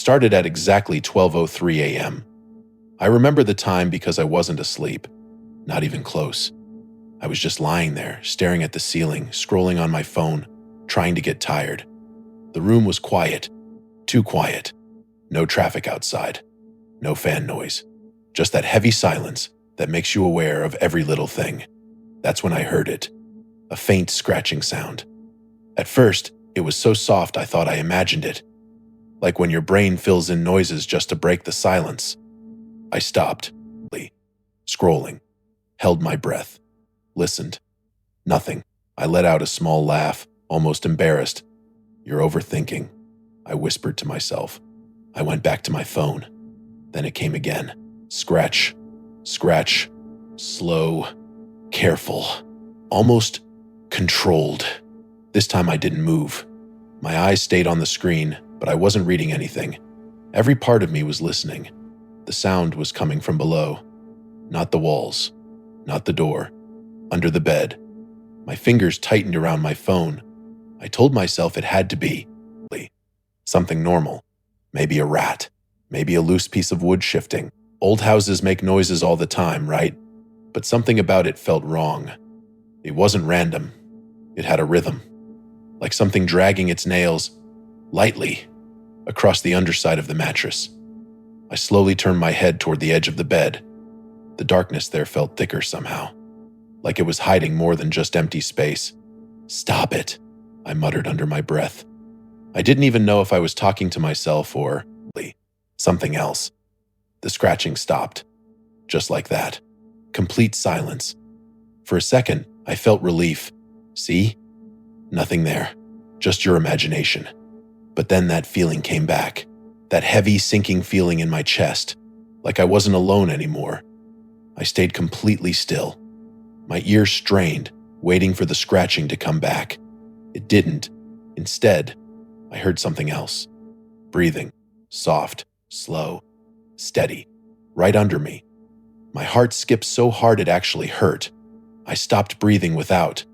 started at exactly 12:03 a.m. I remember the time because I wasn't asleep, not even close. I was just lying there, staring at the ceiling, scrolling on my phone, trying to get tired. The room was quiet, too quiet. No traffic outside, no fan noise, just that heavy silence that makes you aware of every little thing. That's when I heard it, a faint scratching sound. At first, it was so soft I thought I imagined it, like when your brain fills in noises just to break the silence. I stopped, scrolling, held my breath, listened. Nothing. I let out a small laugh, almost embarrassed. "You're overthinking," I whispered to myself. I went back to my phone. Then it came again. Scratch, scratch, slow, careful, almost controlled. This time I didn't move. My eyes stayed on the screen, but I wasn't reading anything. Every part of me was listening. The sound was coming from below. Not the walls, not the door, under the bed. My fingers tightened around my phone. I told myself it had to be something normal. Maybe a rat, maybe a loose piece of wood shifting. Old houses make noises all the time, right? But something about it felt wrong. It wasn't random. It had a rhythm, like something dragging its nails lightly across the underside of the mattress. I slowly turned my head toward the edge of the bed. The darkness there felt thicker somehow, like it was hiding more than just empty space. "Stop it," I muttered under my breath. I didn't even know if I was talking to myself or something else. The scratching stopped, just like that. Complete silence. For a second, I felt relief. See? Nothing there, just your imagination. But then that feeling came back, that heavy, sinking feeling in my chest, like I wasn't alone anymore. I stayed completely still, my ears strained, waiting for the scratching to come back. It didn't. Instead, I heard something else. Breathing, soft, slow, steady, right under me. My heart skipped so hard it actually hurt. I stopped breathing without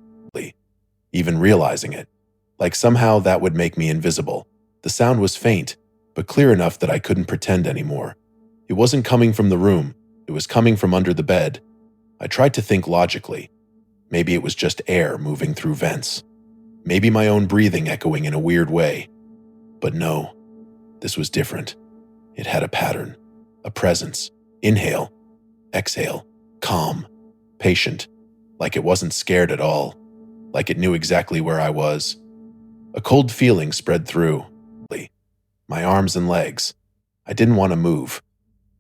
even realizing it, like somehow that would make me invisible. The sound was faint, but clear enough that I couldn't pretend anymore. It wasn't coming from the room, it was coming from under the bed. I tried to think logically. Maybe it was just air moving through vents. Maybe my own breathing echoing in a weird way. But no, this was different. It had a pattern, a presence. Inhale, exhale, calm, patient, like it wasn't scared at all, like it knew exactly where I was. A cold feeling spread through my arms and legs. I didn't want to move,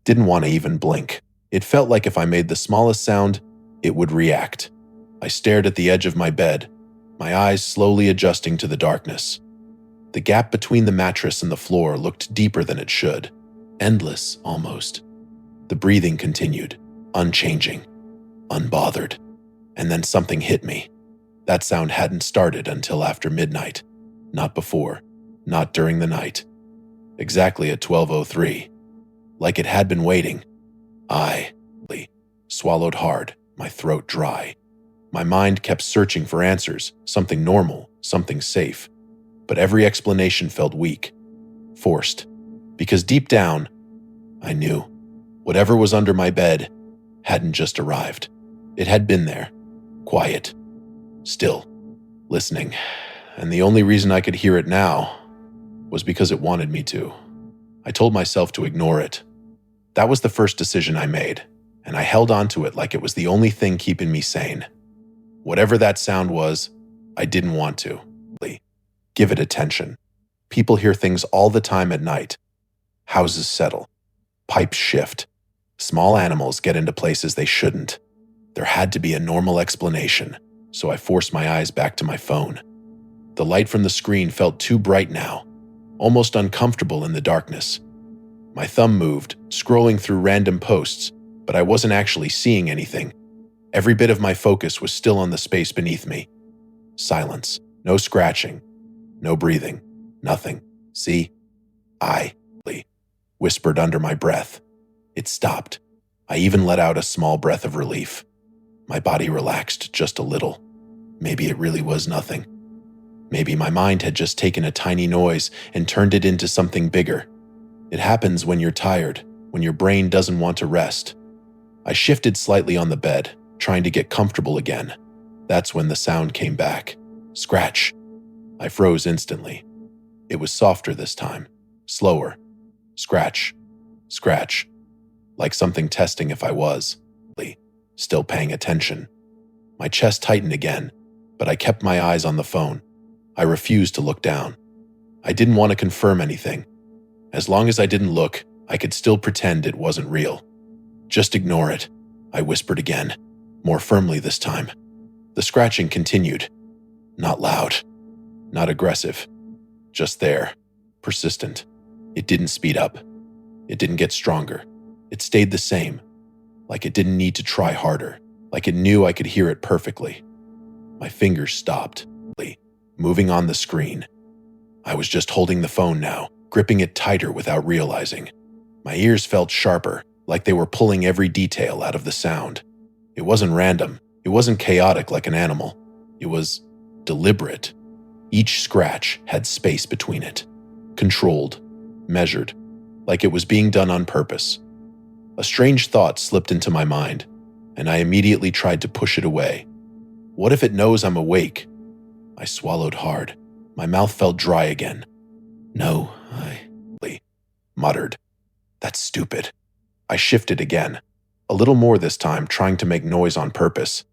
didn't want to even blink. It felt like if I made the smallest sound, it would react. I stared at the edge of my bed, my eyes slowly adjusting to the darkness. The gap between the mattress and the floor looked deeper than it should, endless almost. The breathing continued, unchanging, unbothered. And then something hit me. That sound hadn't started until after midnight. Not before, not during the night. Exactly at 12:03. Like it had been waiting. I swallowed hard, my throat dry. My mind kept searching for answers, something normal, something safe. But every explanation felt weak, forced. Because deep down, I knew whatever was under my bed hadn't just arrived. It had been there, quiet, still, listening. And the only reason I could hear it now was because it wanted me to. I told myself to ignore it. That was the first decision I made, and I held on to it like it was the only thing keeping me sane. Whatever that sound was, I didn't want to give it attention. People hear things all the time at night. Houses settle, pipes shift, small animals get into places they shouldn't. There had to be a normal explanation, so I forced my eyes back to my phone. The light from the screen felt too bright now, almost uncomfortable in the darkness. My thumb moved, scrolling through random posts, but I wasn't actually seeing anything. Every bit of my focus was still on the space beneath me. Silence, no scratching, no breathing, nothing. See? I whispered under my breath. It stopped. I even let out a small breath of relief. My body relaxed just a little. Maybe it really was nothing. Maybe my mind had just taken a tiny noise and turned it into something bigger. It happens when you're tired, when your brain doesn't want to rest. I shifted slightly on the bed, trying to get comfortable again. That's when the sound came back. Scratch. I froze instantly. It was softer this time, slower. Scratch. Scratch. Like something testing if I was still paying attention. My chest tightened again, but I kept my eyes on the phone. I refused to look down. I didn't want to confirm anything. As long as I didn't look, I could still pretend it wasn't real. Just ignore it, I whispered again, more firmly this time. The scratching continued. Not loud, not aggressive, just there, persistent. It didn't speed up. It didn't get stronger. It stayed the same, like it didn't need to try harder, like it knew I could hear it perfectly. My fingers stopped, moving on the screen. I was just holding the phone now, gripping it tighter without realizing. My ears felt sharper, like they were pulling every detail out of the sound. It wasn't random. It wasn't chaotic like an animal. It was deliberate. Each scratch had space between it, controlled, measured, like it was being done on purpose. A strange thought slipped into my mind, and I immediately tried to push it away. What if it knows I'm awake? I swallowed hard. My mouth felt dry again. No, I muttered. That's stupid. I shifted again, a little more this time, trying to make noise on purpose.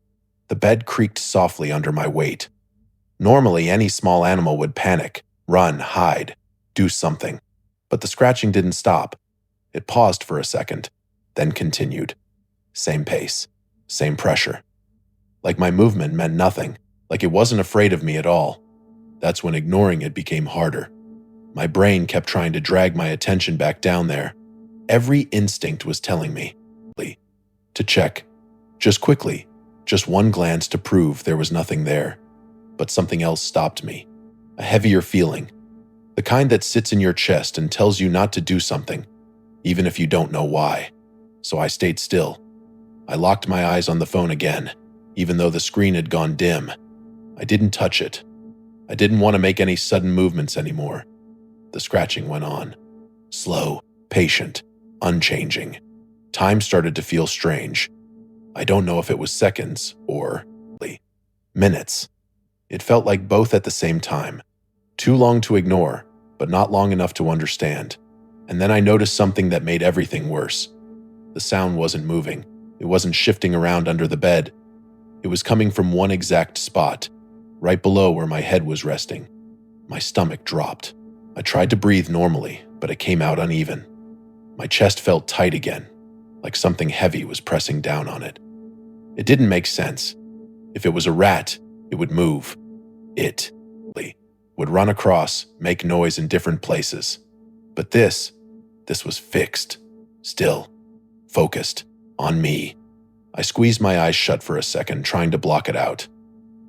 The bed creaked softly under my weight. Normally, any small animal would panic, run, hide, do something. But the scratching didn't stop. It paused for a second, then continued. Same pace, same pressure. Like my movement meant nothing, like it wasn't afraid of me at all. That's when ignoring it became harder. My brain kept trying to drag my attention back down there. Every instinct was telling me to check, just quickly, just one glance to prove there was nothing there. But something else stopped me, a heavier feeling, the kind that sits in your chest and tells you not to do something, even if you don't know why. So I stayed still. I locked my eyes on the phone again, even though the screen had gone dim. I didn't touch it. I didn't want to make any sudden movements anymore. The scratching went on, slow, patient, unchanging. Time started to feel strange. I don't know if it was seconds or minutes. It felt like both at the same time. Too long to ignore, but not long enough to understand. And then I noticed something that made everything worse. The sound wasn't moving. It wasn't shifting around under the bed. It was coming from one exact spot, right below where my head was resting. My stomach dropped. I tried to breathe normally, but it came out uneven. My chest felt tight again, like something heavy was pressing down on it. It didn't make sense. If it was a rat, it would move. It would run across, make noise in different places. But this was fixed, still, focused, on me. I squeezed my eyes shut for a second, trying to block it out.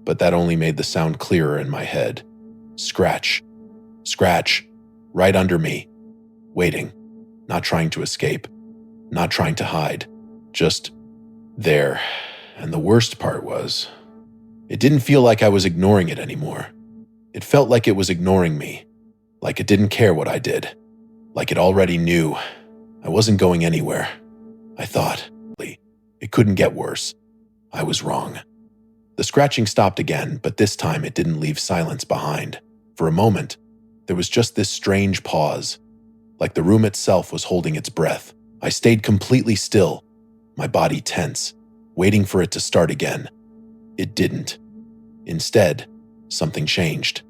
But that only made the sound clearer in my head. Scratch. Scratch. Right under me. Waiting. Not trying to escape. Not trying to hide. Just there. And the worst part was, it didn't feel like I was ignoring it anymore. It felt like it was ignoring me. Like it didn't care what I did. Like it already knew. I wasn't going anywhere. I thought, it couldn't get worse. I was wrong. The scratching stopped again, but this time it didn't leave silence behind. For a moment, there was just this strange pause, like the room itself was holding its breath. I stayed completely still, my body tense, waiting for it to start again. It didn't. Instead, something changed.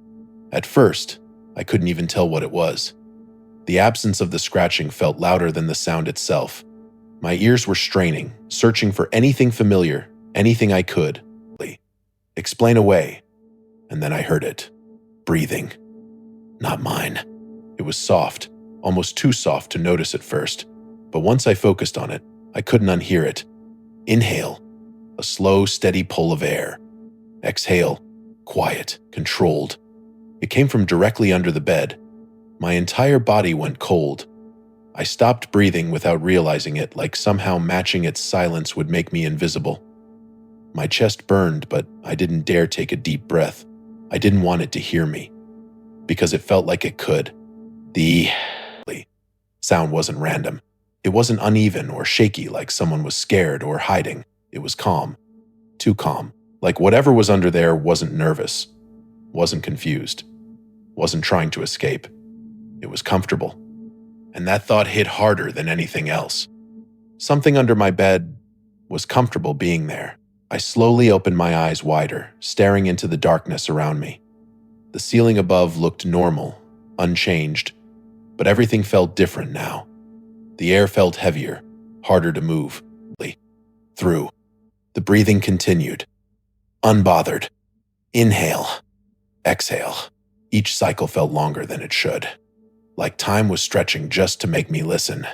At first, I couldn't even tell what it was. The absence of the scratching felt louder than the sound itself. My ears were straining, searching for anything familiar, anything I could explain away. And then I heard it. Breathing. Not mine. It was soft, almost too soft to notice at first. But once I focused on it, I couldn't unhear it. Inhale. A slow, steady pull of air. Exhale. Quiet, controlled. It came from directly under the bed. My entire body went cold. I stopped breathing without realizing it, like somehow matching its silence would make me invisible. My chest burned, but I didn't dare take a deep breath. I didn't want it to hear me, because it felt like it could. The Sound wasn't random. It wasn't uneven or shaky like someone was scared or hiding. It was calm. Too calm. Like whatever was under there wasn't nervous, wasn't confused, wasn't trying to escape. It was comfortable. And that thought hit harder than anything else. Something under my bed was comfortable being there. I slowly opened my eyes wider, staring into the darkness around me. The ceiling above looked normal, unchanged, but everything felt different now. The air felt heavier, harder to move. Through. The breathing continued. Unbothered. Inhale. Exhale. Each cycle felt longer than it should. Like time was stretching just to make me listen.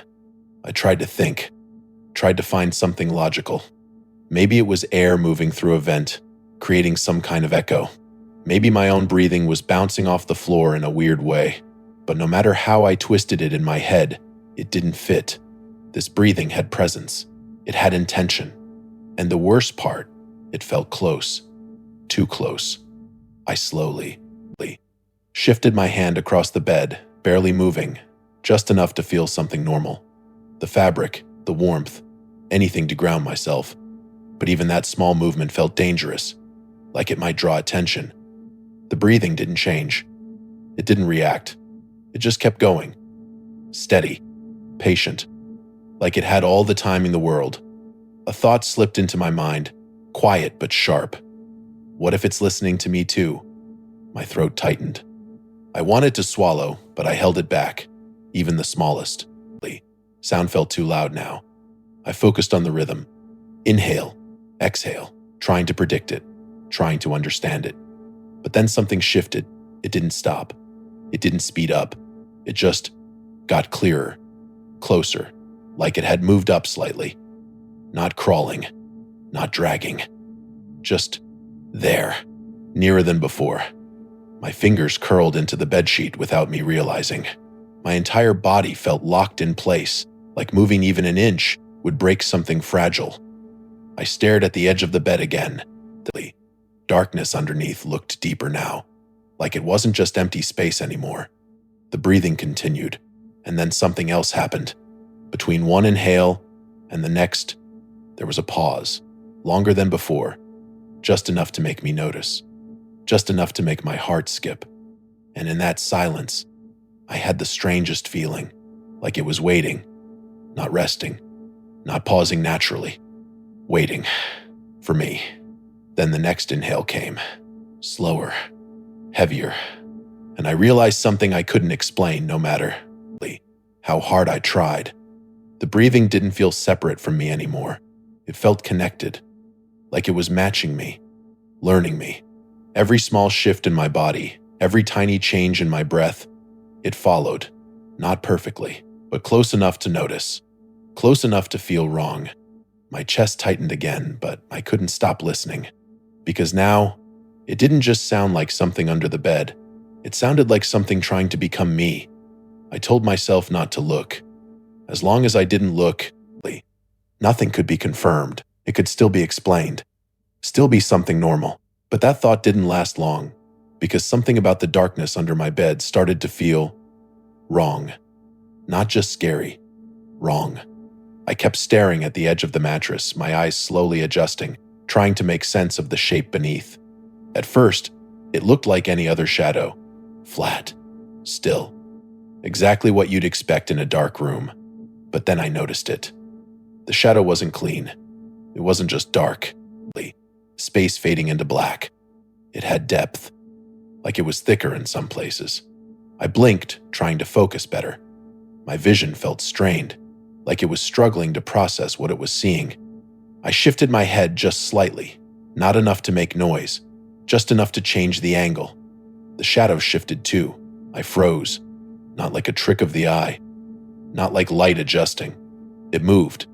I tried to think. Tried to find something logical. Maybe it was air moving through a vent, creating some kind of echo. Maybe my own breathing was bouncing off the floor in a weird way. But no matter how I twisted it in my head, it didn't fit. This breathing had presence. It had intention. And the worst part, it felt close. Too close. I slowly shifted my hand across the bed, barely moving, just enough to feel something normal. The fabric, the warmth, anything to ground myself. But even that small movement felt dangerous, like it might draw attention. The breathing didn't change. It didn't react. It just kept going. Steady, patient, like it had all the time in the world. A thought slipped into my mind, quiet but sharp. What if it's listening to me too? My throat tightened. I wanted to swallow, but I held it back, even the smallest. Sound felt too loud now. I focused on the rhythm. Inhale, exhale, trying to predict it, trying to understand it. But then something shifted. It didn't stop. It didn't speed up. It just got clearer, closer, like it had moved up slightly. Not crawling, not dragging. Just there, nearer than before. My fingers curled into the bedsheet without me realizing. My entire body felt locked in place, like moving even an inch would break something fragile. I stared at the edge of the bed again. The darkness underneath looked deeper now, like it wasn't just empty space anymore. The breathing continued, and then something else happened. Between one inhale and the next, there was a pause, longer than before, just enough to make me notice, just enough to make my heart skip. And in that silence, I had the strangest feeling, like it was waiting, not resting, not pausing naturally, waiting for me. Then the next inhale came, slower, heavier, and I realized something I couldn't explain no matter how hard I tried. The breathing didn't feel separate from me anymore. It felt connected, like it was matching me, learning me. Every small shift in my body, every tiny change in my breath, it followed, not perfectly, but close enough to notice, close enough to feel wrong. My chest tightened again, but I couldn't stop listening, because now, it didn't just sound like something under the bed. It sounded like something trying to become me. I told myself not to look. As long as I didn't look, nothing could be confirmed. It could still be explained, still be something normal. But that thought didn't last long, because something about the darkness under my bed started to feel wrong. Not just scary, wrong. I kept staring at the edge of the mattress, my eyes slowly adjusting, trying to make sense of the shape beneath. At first, it looked like any other shadow, flat, still, exactly what you'd expect in a dark room. But then I noticed it. The shadow wasn't clean. It wasn't just dark, space fading into black. It had depth, like it was thicker in some places. I blinked, trying to focus better. My vision felt strained, like it was struggling to process what it was seeing. I shifted my head just slightly, not enough to make noise, just enough to change the angle. The shadow shifted too. I froze, not like a trick of the eye, not like light adjusting. It moved,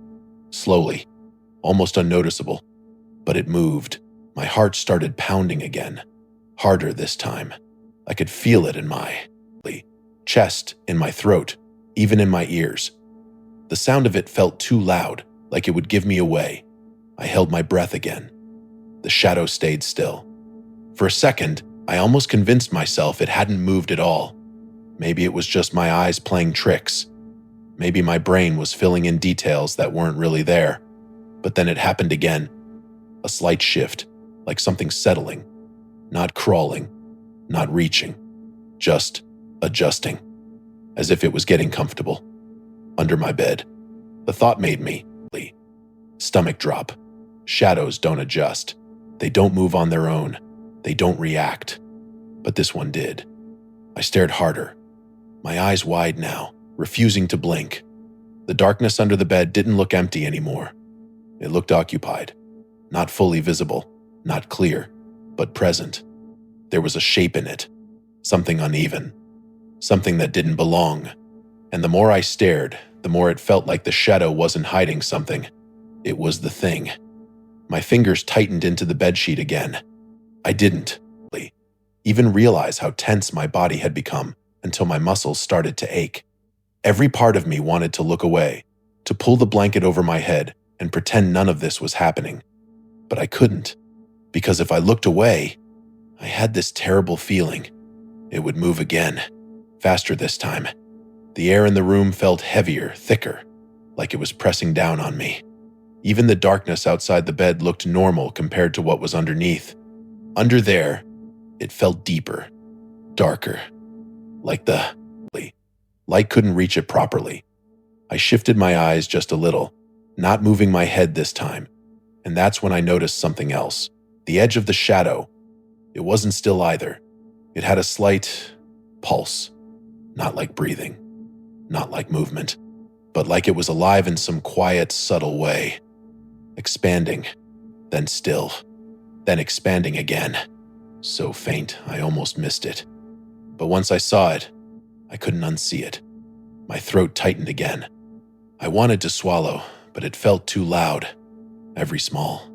slowly, almost unnoticeable, but it moved. My heart started pounding again, harder this time. I could feel it in my chest, in my throat, even in my ears. The sound of it felt too loud, like it would give me away. I held my breath again. The shadow stayed still. For a second, I almost convinced myself it hadn't moved at all. Maybe it was just my eyes playing tricks. Maybe my brain was filling in details that weren't really there. But then it happened again. A slight shift, like something settling, not crawling, not reaching, just adjusting, as if it was getting comfortable. Under my bed. The thought made me stomach drop. Shadows don't adjust. They don't move on their own. They don't react. But this one did. I stared harder, my eyes wide now, refusing to blink. The darkness under the bed didn't look empty anymore. It looked occupied, not fully visible, not clear, but present. There was a shape in it, something uneven, something that didn't belong. And the more I stared, the more it felt like the shadow wasn't hiding something. It was the thing. My fingers tightened into the bedsheet again. I didn't even realize how tense my body had become until my muscles started to ache. Every part of me wanted to look away, to pull the blanket over my head and pretend none of this was happening. But I couldn't, because if I looked away, I had this terrible feeling. It would move again, faster this time. The air in the room felt heavier, thicker, like it was pressing down on me. Even the darkness outside the bed looked normal compared to what was underneath. Under there, it felt deeper, darker, like the light couldn't reach it properly. I shifted my eyes just a little, not moving my head this time, and that's when I noticed something else. The edge of the shadow. It wasn't still either. It had a slight pulse, not like breathing, not like movement, but like it was alive in some quiet, subtle way. Expanding, then still, then expanding again. So faint, I almost missed it. But once I saw it, I couldn't unsee it. My throat tightened again. I wanted to swallow, but it felt too loud. Every small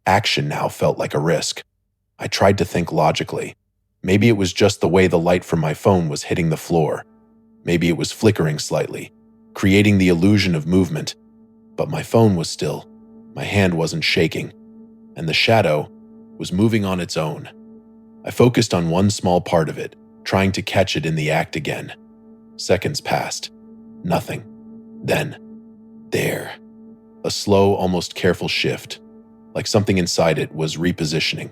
action now felt like a risk. I tried to think logically. Maybe it was just the way the light from my phone was hitting the floor. Maybe it was flickering slightly, creating the illusion of movement. But my phone was still. My hand wasn't shaking. And the shadow was moving on its own. I focused on one small part of it, trying to catch it in the act again. Seconds passed. Nothing. Then, there. A slow, almost careful shift, like something inside it was repositioning.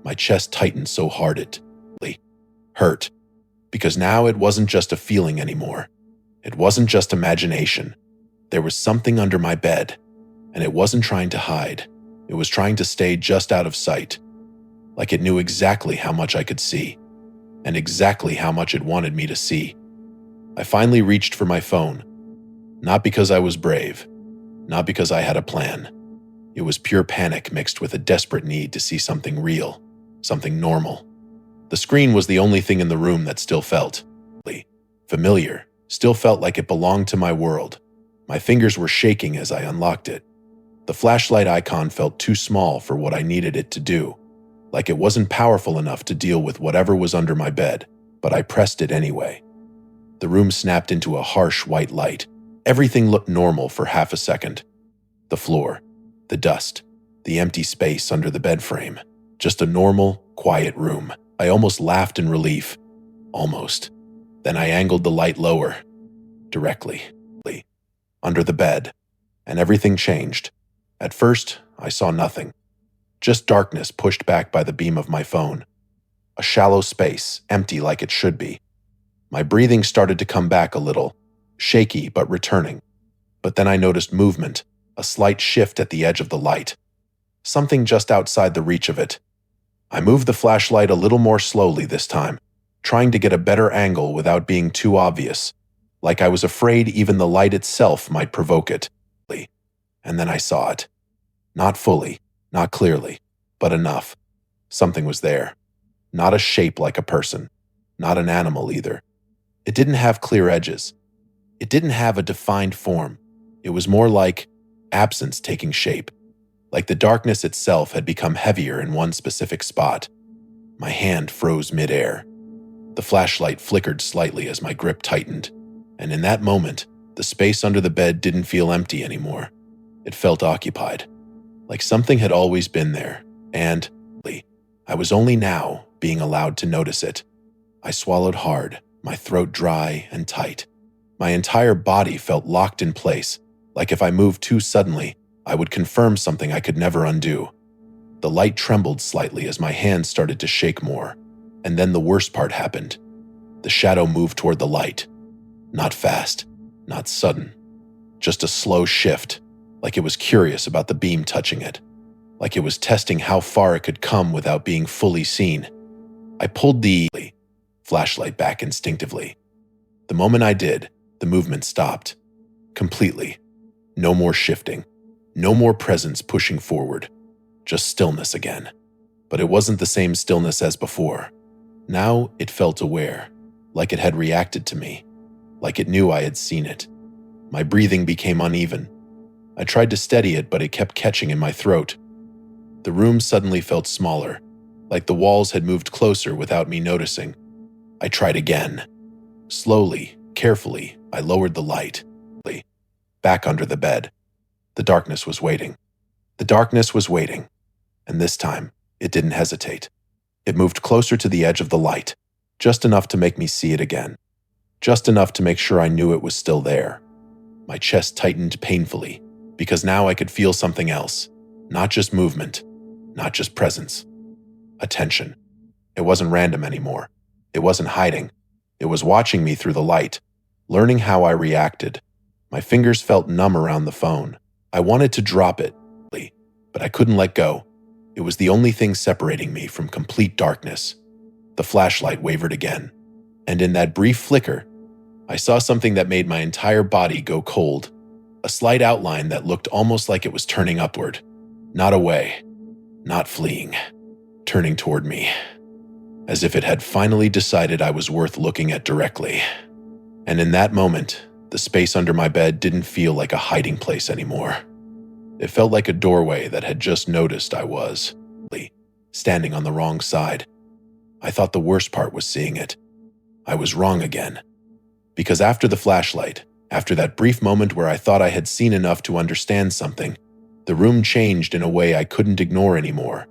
My chest tightened so hard it hurt, because now it wasn't just a feeling anymore. It wasn't just imagination. There was something under my bed, and it wasn't trying to hide. It was trying to stay just out of sight, like it knew exactly how much I could see, and exactly how much it wanted me to see. I finally reached for my phone, not because I was brave, not because I had a plan. It was pure panic mixed with a desperate need to see something real, something normal. The screen was the only thing in the room that still felt familiar, still felt like it belonged to my world. My fingers were shaking as I unlocked it. The flashlight icon felt too small for what I needed it to do, like it wasn't powerful enough to deal with whatever was under my bed, but I pressed it anyway. The room snapped into a harsh white light. Everything looked normal for half a second. The floor, the dust, the empty space under the bed frame. Just a normal, quiet room. I almost laughed in relief. Almost. Then I angled the light lower. Directly. Under the bed. And everything changed. At first, I saw nothing. Just darkness pushed back by the beam of my phone. A shallow space, empty like it should be. My breathing started to come back a little, shaky but returning. But then I noticed movement, a slight shift at the edge of the light. Something just outside the reach of it. I moved the flashlight a little more slowly this time, trying to get a better angle without being too obvious, like I was afraid even the light itself might provoke it. And then I saw it. Not fully, not clearly, but enough. Something was there. Not a shape like a person. Not an animal either. It didn't have clear edges. It didn't have a defined form. It was more like absence taking shape. Like the darkness itself had become heavier in one specific spot. My hand froze midair. The flashlight flickered slightly as my grip tightened. And in that moment, the space under the bed didn't feel empty anymore. It felt occupied, like something had always been there, and I was only now being allowed to notice it. I swallowed hard, my throat dry and tight. My entire body felt locked in place, like if I moved too suddenly, I would confirm something I could never undo. The light trembled slightly as my hands started to shake more, and then the worst part happened. The shadow moved toward the light. Not fast, not sudden, just a slow shift, like it was curious about the beam touching it, like it was testing how far it could come without being fully seen. I pulled the flashlight back instinctively. The moment I did, the movement stopped. Completely. No more shifting. No more presence pushing forward. Just stillness again. But it wasn't the same stillness as before. Now it felt aware, like it had reacted to me, like it knew I had seen it. My breathing became uneven. I tried to steady it, but it kept catching in my throat. The room suddenly felt smaller, like the walls had moved closer without me noticing. I tried again. Slowly, carefully, I lowered the light. Back under the bed. The darkness was waiting. The darkness was waiting. And this time, it didn't hesitate. It moved closer to the edge of the light, just enough to make me see it again. Just enough to make sure I knew it was still there. My chest tightened painfully, because now I could feel something else. Not just movement, not just presence. Attention. It wasn't random anymore. It wasn't hiding. It was watching me through the light, learning how I reacted. My fingers felt numb around the phone. I wanted to drop it, but I couldn't let go. It was the only thing separating me from complete darkness. The flashlight wavered again, and in that brief flicker, I saw something that made my entire body go cold. A slight outline that looked almost like it was turning upward. Not away, not fleeing, turning toward me. As if it had finally decided I was worth looking at directly. And in that moment, the space under my bed didn't feel like a hiding place anymore. It felt like a doorway that had just noticed I was standing on the wrong side. I thought the worst part was seeing it. I was wrong again. Because after the flashlight, after that brief moment where I thought I had seen enough to understand something, the room changed in a way I couldn't ignore anymore.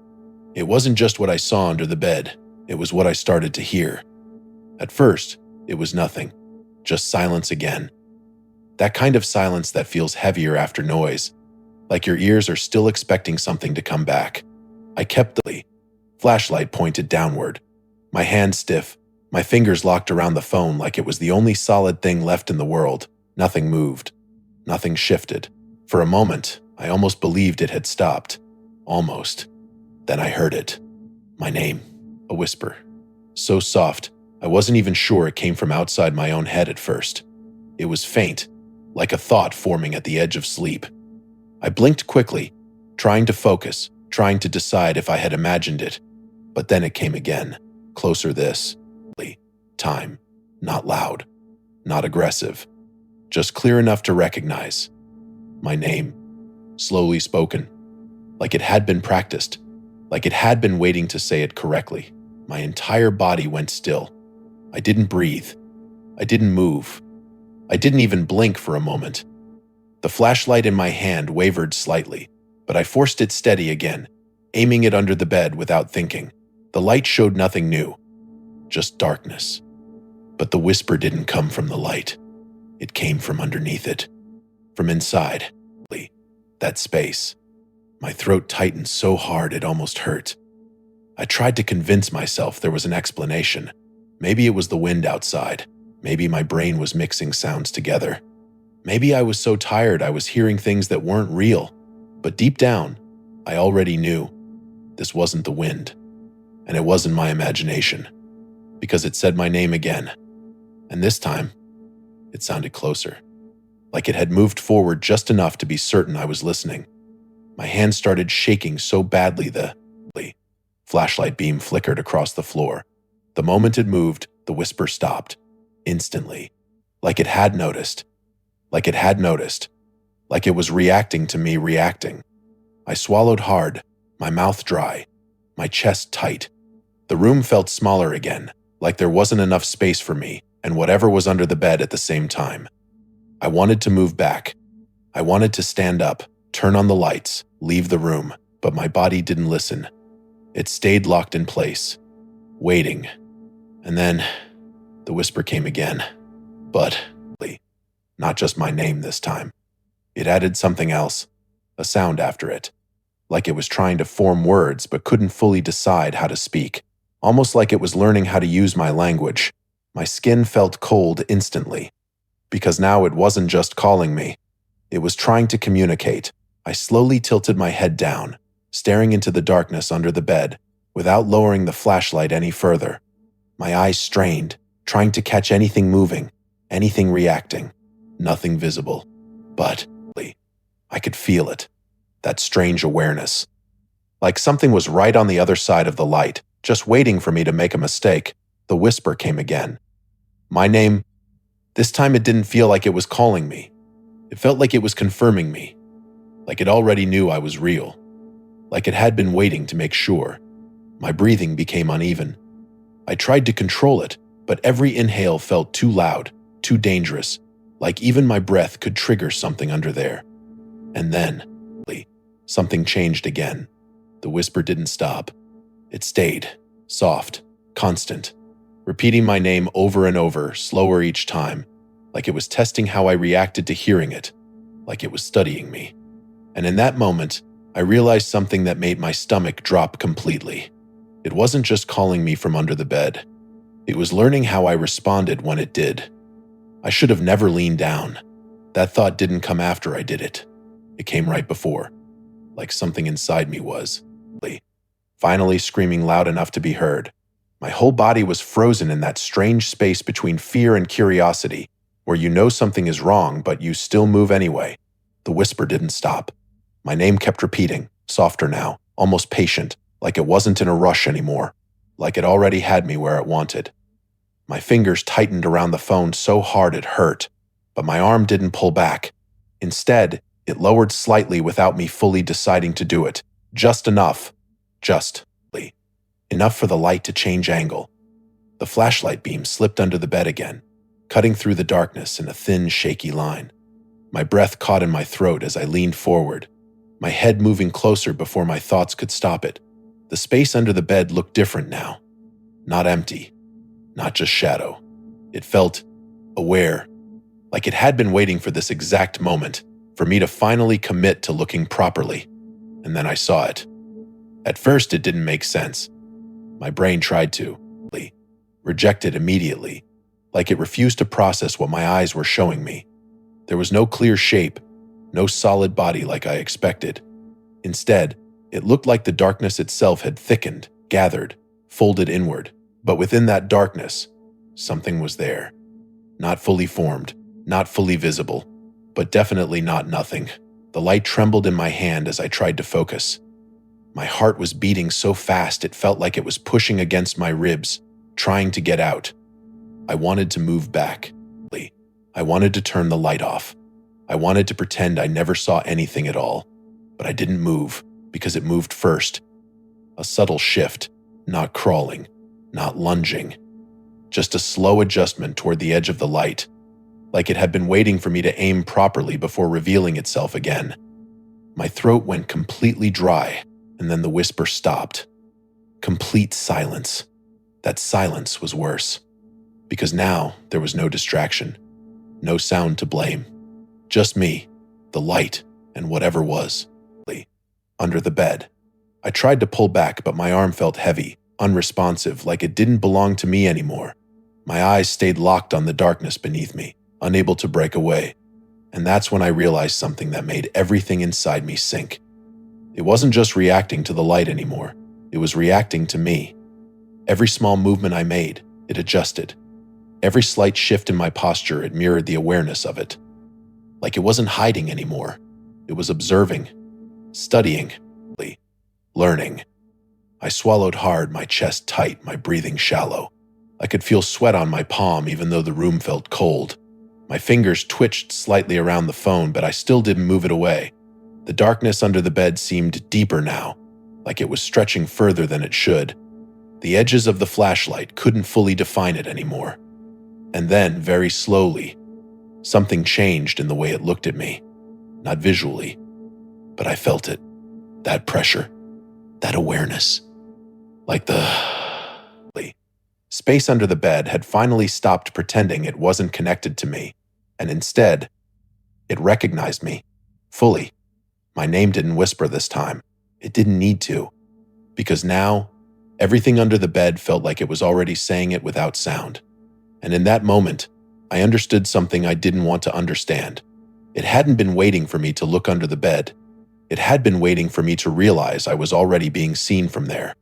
It wasn't just what I saw under the bed, it was what I started to hear. At first, it was nothing, just silence again. That kind of silence that feels heavier after noise, like your ears are still expecting something to come back. I kept the flashlight pointed downward, my hand stiff, my fingers locked around the phone like it was the only solid thing left in the world. Nothing moved. Nothing shifted. For a moment, I almost believed it had stopped. Almost. Then I heard it. My name. A whisper. So soft, I wasn't even sure it came from outside my own head at first. It was faint, like a thought forming at the edge of sleep. I blinked quickly, trying to focus, trying to decide if I had imagined it. But then it came again. Closer this time. Not loud. Not aggressive. Just clear enough to recognize. My name. Slowly spoken. Like it had been practiced. Like it had been waiting to say it correctly. My entire body went still. I didn't breathe. I didn't move. I didn't even blink for a moment. The flashlight in my hand wavered slightly, but I forced it steady again, aiming it under the bed without thinking. The light showed nothing new. Just darkness. But the whisper didn't come from the light. It came from underneath it. From inside. That space. My throat tightened so hard it almost hurt. I tried to convince myself there was an explanation. Maybe it was the wind outside. Maybe my brain was mixing sounds together. Maybe I was so tired I was hearing things that weren't real. But deep down, I already knew. This wasn't the wind. And it wasn't my imagination. Because it said my name again. And this time, it sounded closer. Like it had moved forward just enough to be certain I was listening. My hand started shaking so badly the flashlight beam flickered across the floor. The moment it moved, the whisper stopped. Instantly. Like it had noticed. Like it had noticed. Like it was reacting to me reacting. I swallowed hard, my mouth dry, my chest tight. The room felt smaller again, like there wasn't enough space for me and whatever was under the bed at the same time. I wanted to move back. I wanted to stand up, turn on the lights, leave the room, but my body didn't listen. It stayed locked in place, waiting. And then the whisper came again. But Not just my name this time. It added something else, a sound after it, like it was trying to form words but couldn't fully decide how to speak, almost like it was learning how to use my language. My skin felt cold instantly, because now it wasn't just calling me. It was trying to communicate. I slowly tilted my head down, staring into the darkness under the bed, without lowering the flashlight any further. My eyes strained, trying to catch anything moving, anything reacting. Nothing visible. But I could feel it. That strange awareness. Like something was right on the other side of the light, just waiting for me to make a mistake. The whisper came again. My name. This time it didn't feel like it was calling me. It felt like it was confirming me. Like it already knew I was real. Like it had been waiting to make sure. My breathing became uneven. I tried to control it, but every inhale felt too loud, too dangerous, like even my breath could trigger something under there. And then, something changed again. The whisper didn't stop. It stayed, soft, constant, repeating my name over and over, slower each time, like it was testing how I reacted to hearing it, like it was studying me. And in that moment, I realized something that made my stomach drop completely. It wasn't just calling me from under the bed. It was learning how I responded when it did. I should have never leaned down. That thought didn't come after I did it. It came right before, like something inside me was, finally screaming loud enough to be heard. My whole body was frozen in that strange space between fear and curiosity, where you know something is wrong, but you still move anyway. The whisper didn't stop. My name kept repeating, softer now, almost patient, like it wasn't in a rush anymore, like it already had me where it wanted. My fingers tightened around the phone so hard it hurt, but my arm didn't pull back. Instead, it lowered slightly without me fully deciding to do it. Just enough. Enough for the light to change angle. The flashlight beam slipped under the bed again, cutting through the darkness in a thin, shaky line. My breath caught in my throat as I leaned forward, my head moving closer before my thoughts could stop it. The space under the bed looked different now. Not empty. Not just shadow. It felt aware, like it had been waiting for this exact moment, for me to finally commit to looking properly. And then I saw it. At first, it didn't make sense. My brain tried to, reject it immediately, like it refused to process what my eyes were showing me. There was no clear shape, no solid body like I expected. Instead, it looked like the darkness itself had thickened, gathered, folded inward. But within that darkness, something was there. Not fully formed, not fully visible, but definitely not nothing. The light trembled in my hand as I tried to focus. My heart was beating so fast it felt like it was pushing against my ribs, trying to get out. I wanted to move back. I wanted to turn the light off. I wanted to pretend I never saw anything at all. But I didn't move, because it moved first. A subtle shift, not crawling, not lunging. Just a slow adjustment toward the edge of the light, like it had been waiting for me to aim properly before revealing itself again. My throat went completely dry, and then the whisper stopped. Complete silence. That silence was worse, because now there was no distraction, no sound to blame. Just me, the light, and whatever was, under the bed. I tried to pull back, but my arm felt heavy, unresponsive, like it didn't belong to me anymore. My eyes stayed locked on the darkness beneath me, unable to break away. And that's when I realized something that made everything inside me sink. It wasn't just reacting to the light anymore. It was reacting to me. Every small movement I made, it adjusted. Every slight shift in my posture, it mirrored the awareness of it. Like it wasn't hiding anymore. It was observing, studying, learning. I swallowed hard, my chest tight, my breathing shallow. I could feel sweat on my palm even though the room felt cold. My fingers twitched slightly around the phone, but I still didn't move it away. The darkness under the bed seemed deeper now, like it was stretching further than it should. The edges of the flashlight couldn't fully define it anymore. And then, very slowly, something changed in the way it looked at me. Not visually, but I felt it. That pressure, that awareness. Like the space under the bed had finally stopped pretending it wasn't connected to me. and instead, it recognized me fully. My name didn't whisper this time. It didn't need to, because now, everything under the bed felt like it was already saying it without sound. And in that moment, I understood something I didn't want to understand. It hadn't been waiting for me to look under the bed. It had been waiting for me to realize I was already being seen from there.